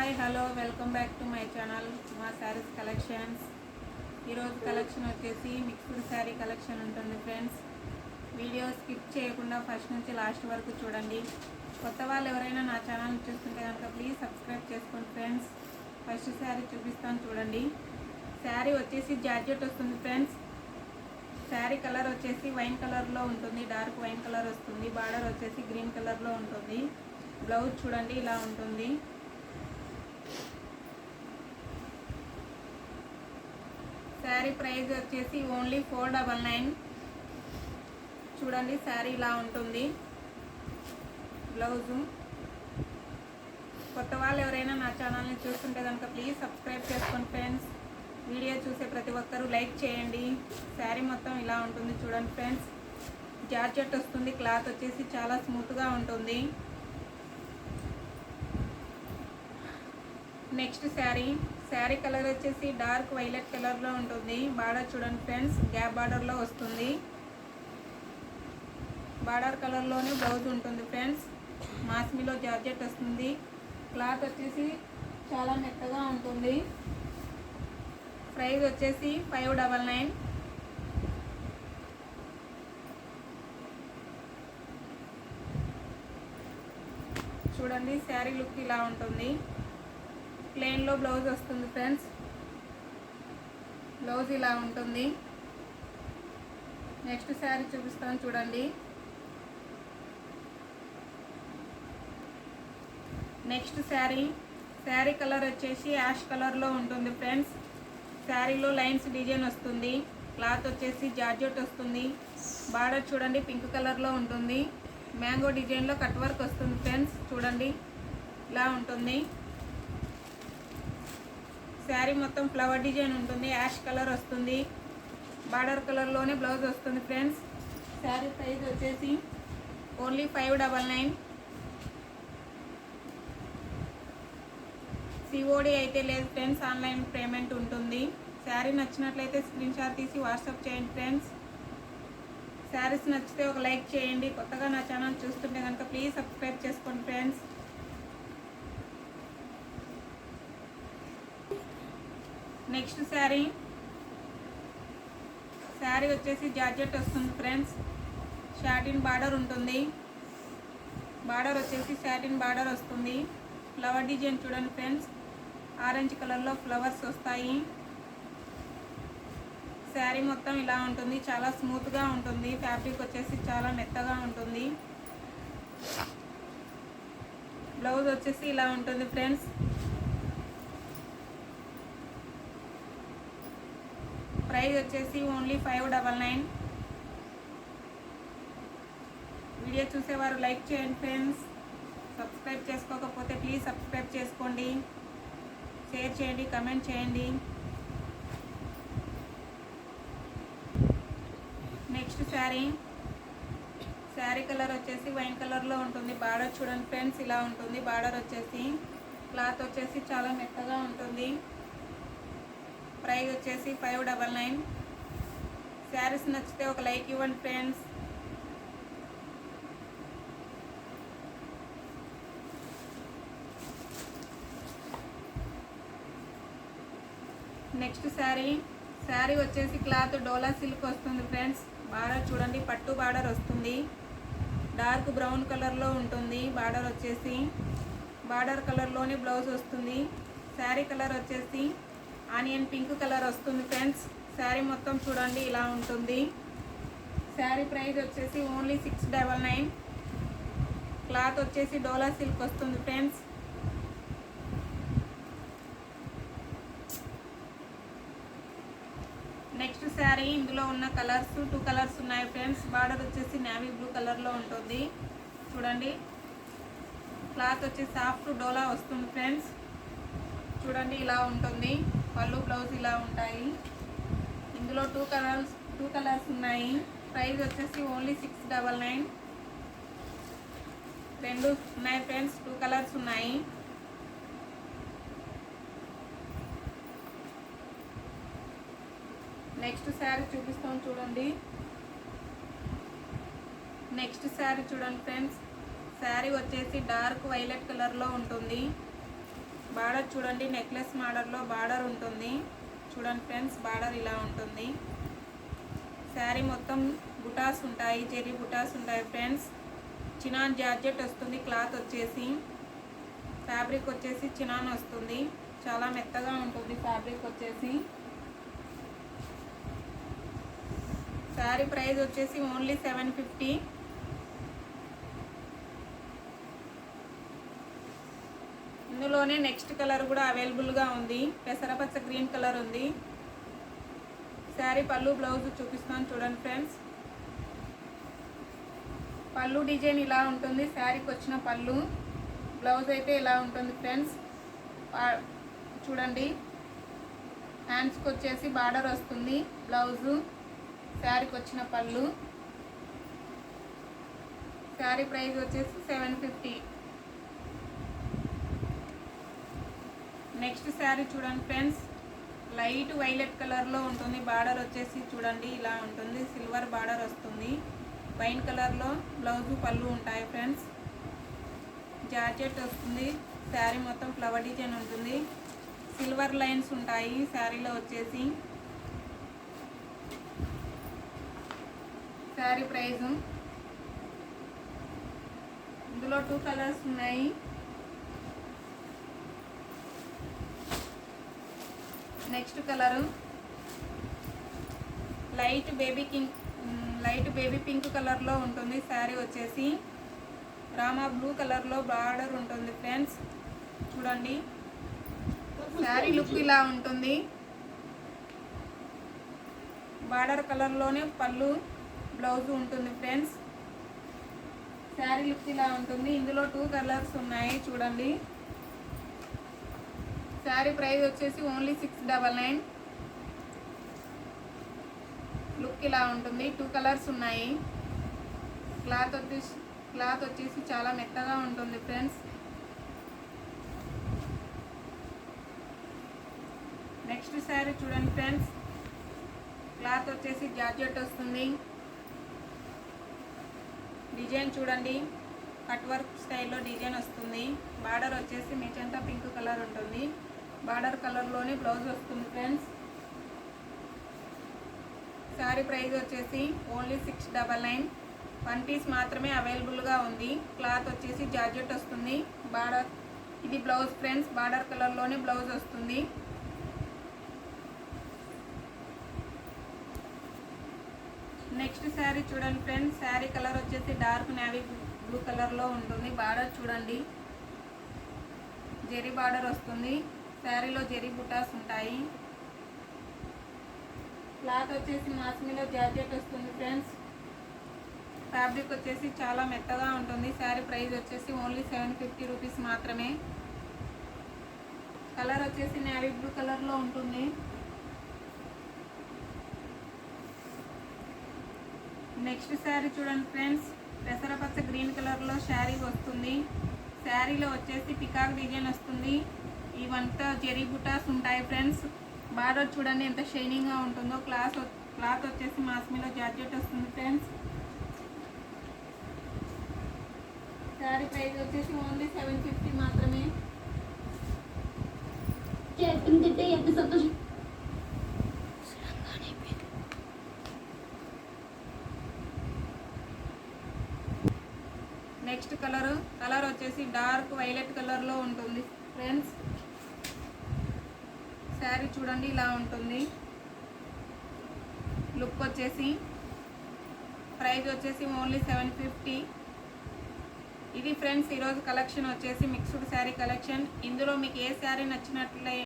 Hi hello welcome back to my channel మా saris collections. ఈరోజు collection వచ్చేసి మిక్స్డ్ శారీ కలెక్షన్ ఉంటుంది ఫ్రెండ్స్. వీడియో స్కిప్ చేయకుండా ఫస్ట్ నుంచి లాస్ట్ వరకు చూడండి. కొత్త వాళ్ళు ఎవరైనా నా ఛానల్ చూస్తుంటే కనుక ప్లీజ్ సబ్స్క్రైబ్ చేసుకోండి ఫ్రెండ్స్. ఫస్ట్ శారీ చూపిస్తాను చూడండి. శారీ వచ్చేసి జార్జెట్ వస్తుంది ఫ్రెండ్స్. శారీ కలర్ వచ్చేసి వైన్ కలర్లో ఉంటుంది, డార్క్ వైన్ కలర్ వస్తుంది. బార్డర్ వచ్చేసి గ్రీన్ కలర్లో ఉంటుంది. బ్లౌజ్ చూడండి ఇలా ఉంటుంది. శారీ ప్రైస్ వచ్చేసి ఓన్లీ 499. చూడండి శారీ ఇలా ఉంటుంది. బ్లౌజు. కొత్త వాళ్ళు ఎవరైనా నా ఛానల్ని చూస్తుంటే కనుక ప్లీజ్ సబ్స్క్రైబ్ చేసుకోండి ఫ్రెండ్స్. వీడియో చూసే ప్రతి ఒక్కరూ లైక్ చేయండి. శారీ మొత్తం ఇలా ఉంటుంది చూడండి ఫ్రెండ్స్. జార్జెట్ వస్తుంది. క్లాత్ వచ్చేసి చాలా స్మూత్గా ఉంటుంది. నెక్స్ట్ శారీ కలర్ వచ్చేసి డార్క్ వైలెట్ కలర్లో ఉంటుంది. బార్డర్ చూడండి ఫ్రెండ్స్, గ్యాప్ బార్డర్లో వస్తుంది. బార్డర్ కలర్లోనే బ్లౌజ్ ఉంటుంది ఫ్రెండ్స్. మాస్మిలో జార్జెట్ వస్తుంది. క్లాత్ వచ్చేసి చాలా మెత్తగా ఉంటుంది. ప్రైస్ వచ్చేసి 599. చూడండి శారీ లుక్ ఇలా ఉంటుంది. ప్లెయిన్లో బ్లౌజ్ వస్తుంది ఫ్రెండ్స్. బ్లౌజ్ ఇలా ఉంటుంది. నెక్స్ట్ శారీ చూపిస్తాను చూడండి. నెక్స్ట్ శారీ కలర్ వచ్చేసి యాష్ కలర్లో ఉంటుంది ఫ్రెండ్స్. శారీలో లైన్స్ డిజైన్ వస్తుంది. క్లాత్ వచ్చేసి జార్జెట్ వస్తుంది. బార్డర్ చూడండి పింక్ కలర్లో ఉంటుంది. మ్యాంగో డిజైన్లో కట్ వర్క్ వస్తుంది ఫ్రెండ్స్. చూడండి ఇలా ఉంటుంది. శారీ మొత్తం ఫ్లవర్ డిజైన్ ఉంటుంది. యాష్ కలర్ వస్తుంది. బార్డర్ కలర్లోనే బ్లౌజ్ వస్తుంది ఫ్రెండ్స్. శారీ ప్రైస్ వచ్చేసి ఓన్లీ 599. సిఓడి అయితే లేదు ఫ్రెండ్స్, ఆన్లైన్ పేమెంట్ ఉంటుంది. శారీ నచ్చినట్లయితే స్క్రీన్ షాట్ తీసి వాట్సాప్ చేయండి ఫ్రెండ్స్. శారీస్ నచ్చితే ఒక లైక్ చేయండి. కొత్తగా నా ఛానల్ చూస్తుంటే కనుక ప్లీజ్ సబ్స్క్రైబ్ చేసుకోండి ఫ్రెండ్స్. నెక్స్ట్ శారీ వచ్చేసి జార్జెట్ వస్తుంది ఫ్రెండ్స్. షాటిన్ బార్డర్ ఉంటుంది. బార్డర్ వచ్చేసి షాటిన్ బార్డర్ వస్తుంది. ఫ్లవర్ డిజైన్ చూడండి ఫ్రెండ్స్. ఆరెంజ్ కలర్లో ఫ్లవర్స్ వస్తాయి. శారీ మొత్తం ఇలా ఉంటుంది. చాలా స్మూత్గా ఉంటుంది. ఫ్యాబ్రిక్ వచ్చేసి చాలా మెత్తగా ఉంటుంది. బ్లౌజ్ వచ్చేసి ఇలా ఉంటుంది ఫ్రెండ్స్. ప్రైస్ వచ్చేసి ఓన్లీ 599. వీడియో చూసేవారు లైక్ చేయండి ఫ్రెండ్స్. సబ్స్క్రైబ్ చేసుకోకపోతే ప్లీజ్ సబ్స్క్రైబ్ చేసుకోండి. షేర్ చేయండి, కమెంట్ చేయండి. నెక్స్ట్ శారీ కలర్ వచ్చేసి వైన్ కలర్లో ఉంటుంది. బార్డర్ చూడండి ఫ్రెండ్స్ ఇలా ఉంటుంది. బార్డర్ వచ్చేసి క్లాత్ వచ్చేసి చాలా మెత్తగా ఉంటుంది. ప్రైస్ వచ్చేసి 599. శారీస్ నచ్చితే ఒక లైక్ ఇవ్వండి ఫ్రెండ్స్. నెక్స్ట్ శారీ వచ్చేసి క్లాత్ డోలా సిల్క్ వస్తుంది ఫ్రెండ్స్. బార్డర్ చూడండి పట్టు బార్డర్ వస్తుంది. డార్క్ బ్రౌన్ కలర్లో ఉంటుంది. బార్డర్ వచ్చేసి బార్డర్ కలర్లోనే బ్లౌజ్ వస్తుంది. శారీ కలర్ వచ్చేసి ఆనియన్ పింక్ కలర్ వస్తుంది ఫ్రెండ్స్. శారీ మొత్తం చూడండి ఇలా ఉంటుంది. శారీ ప్రైస్ వచ్చేసి ఓన్లీ 699. క్లాత్ వచ్చేసి డోలా సిల్క్ వస్తుంది ఫ్రెండ్స్. నెక్స్ట్ శారీ ఇందులో ఉన్న కలర్స్ 2 కలర్స్ ఉన్నాయి ఫ్రెండ్స్. బార్డర్ వచ్చేసి నేవీ బ్లూ కలర్లో ఉంటుంది. చూడండి క్లాత్ వచ్చేసి సాఫ్ట్ డోలా వస్తుంది ఫ్రెండ్స్. చూడండి ఇలా ఉంటుంది. పళ్ళు బ్లౌజ్ ఇలా ఉంటాయి. ఇందులో 2 కలర్స్ ఉన్నాయి. ప్రైస్ వచ్చేసి ఓన్లీ 699. 2 ఉన్నాయి ఫ్రెండ్స్. 2 కలర్స్ ఉన్నాయి. నెక్స్ట్ శారీ చూపిస్తాం చూడండి. నెక్స్ట్ శారీ చూడండి ఫ్రెండ్స్. శారీ వచ్చేసి డార్క్ వైలెట్ కలర్లో ఉంటుంది. బార్డర్ చూడండి, నెక్లెస్ మోడల్లో బార్డర్ ఉంటుంది. చూడండి ఫ్రెండ్స్, బార్డర్ ఇలా ఉంటుంది. శారీ మొత్తం బుటాస్ ఉంటాయి, జెరీ బుటాస్ ఉంటాయి ఫ్రెండ్స్. చినాన్ జార్జెట్ వస్తుంది. క్లాత్ వచ్చేసి ఫ్యాబ్రిక్ వచ్చేసి చినాన్ వస్తుంది. చాలా మెత్తగా ఉంటుంది ఫ్యాబ్రిక్ వచ్చేసి. శారీ ప్రైస్ వచ్చేసి ఓన్లీ 750. ఇందులోనే నెక్స్ట్ కలర్ కూడా అవైలబుల్గా ఉంది. పెసరపచ్చ గ్రీన్ కలర్ ఉంది. శారీ పళ్ళు బ్లౌజ్ చూపిస్తాను చూడండి ఫ్రెండ్స్. పళ్ళు డిజైన్ ఇలా ఉంటుంది. శారీకి వచ్చిన పళ్ళు, బ్లౌజ్ అయితే ఇలా ఉంటుంది ఫ్రెండ్స్. చూడండి, హ్యాండ్స్కి వచ్చేసి బార్డర్ వస్తుంది. బ్లౌజు, శారీకి వచ్చిన పళ్ళు. శారీ ప్రైస్ వచ్చేసి 750. నెక్స్ట్ శారీ చూడండి ఫ్రెండ్స్, లైట్ వైలెట్ కలర్లో ఉంటుంది. బార్డర్ వచ్చేసి చూడండి ఇలా ఉంటుంది. సిల్వర్ బార్డర్ వస్తుంది. వైన్ కలర్లో బ్లౌజు పళ్ళు ఉంటాయి ఫ్రెండ్స్. జార్జెట్ వస్తుంది. శారీ మొత్తం ఫ్లవర్ డిజైన్ ఉంటుంది. సిల్వర్ లైన్స్ ఉంటాయి శారీలో వచ్చేసి. శారీ ప్రైజు ఇందులో 2 కలర్స్ ఉన్నాయి. Next colour light baby pink కలర్లో ఉంటుంది. శారీ వచ్చేసి రామా బ్లూ కలర్లో బార్డర్ ఉంటుంది ఫ్రెండ్స్. చూడండి, శారీ లుక్ ఇలా ఉంటుంది. బార్డర్ కలర్లోనే పళ్ళు, బ్లౌజ్ ఉంటుంది ఫ్రెండ్స్. శారీ లుక్ ఇలా ఉంటుంది. ఇందులో 2 కలర్స్ ఉన్నాయి చూడండి. శారీ ప్రైస్ వచ్చేసి ఓన్లీ 699. లుక్ ఇలా ఉంటుంది. 2 కలర్స్ ఉన్నాయి. క్లాత్ వచ్చేసి చాలా మెత్తగా ఉంటుంది ఫ్రెండ్స్. నెక్స్ట్ శారీ చూడండి ఫ్రెండ్స్, క్లాత్ వచ్చేసి జార్జెట్ వస్తుంది. డిజైన్ చూడండి, కట్ వర్క్ స్టైల్లో డిజైన్ వస్తుంది. బార్డర్ వచ్చేసి మెజంతా పింక్ కలర్ ఉంటుంది. బార్డర్ కలర్లోనే బ్లౌజ్ వస్తుంది ఫ్రెండ్స్. శారీ ప్రైస్ వచ్చేసి ఓన్లీ 699. 1 పీస్ మాత్రమే అవైలబుల్గా ఉంది. క్లాత్ వచ్చేసి జార్జెట్ వస్తుంది. బార్డర్, ఇది బ్లౌజ్ ఫ్రెండ్స్. బార్డర్ కలర్లోనే బ్లౌజ్ వస్తుంది. నెక్స్ట్ శారీ చూడండి ఫ్రెండ్స్, శారీ కలర్ వచ్చేసి డార్క్ నేవీ బ్లూ కలర్లో ఉంటుంది. బార్డర్ చూడండి, జెరీ బార్డర్ వస్తుంది. శారీలో జెరీ బుటాస్ ఉంటాయి. క్లాత్ వచ్చేసి మాస్మీలో జార్జెట్ వస్తుంది ఫ్రెండ్స్. ఫ్యాబ్రిక్ వచ్చేసి చాలా మెత్తగా ఉంటుంది. శారీ ప్రైస్ వచ్చేసి ఓన్లీ 750 రూపీస్ మాత్రమే. కలర్ వచ్చేసి నేవీ బ్లూ కలర్లో ఉంటుంది. నెక్స్ట్ శారీ చూడండి ఫ్రెండ్స్, పెసరపచ్చ గ్రీన్ కలర్లో శారీ వస్తుంది. శారీలో వచ్చేసి పికాక్ డిజైన్ వస్తుంది. ఇవంతా జెరీ బుటాస్ ఉంటాయి ఫ్రెండ్స్. బార్డర్ చూడండి ఎంత షైనింగ్గా ఉంటుందో. క్లాత్ వచ్చేసి మాస్మీలో జార్జెట్ వస్తుంది ఫ్రెండ్స్. శారీ ప్రైస్ వచ్చేసి ఓన్లీ 750 మాత్రమే. నెక్స్ట్ కలర్ వచ్చేసి డార్క్ వైలెట్ కలర్లో ఉంటుంది ఫ్రెండ్స్. శారీ చూడండి ఇలా ఉంటుంది. లుక్ వచ్చేసి ప్రైస్ వచ్చేసి ఓన్లీ 750. ఇది ఫ్రెండ్స్ ఈరోజు కలెక్షన్ వచ్చేసి మిక్స్డ్ శారీ కలెక్షన్. ఇందులో మీకు ఏ శారీ నచ్చినట్లే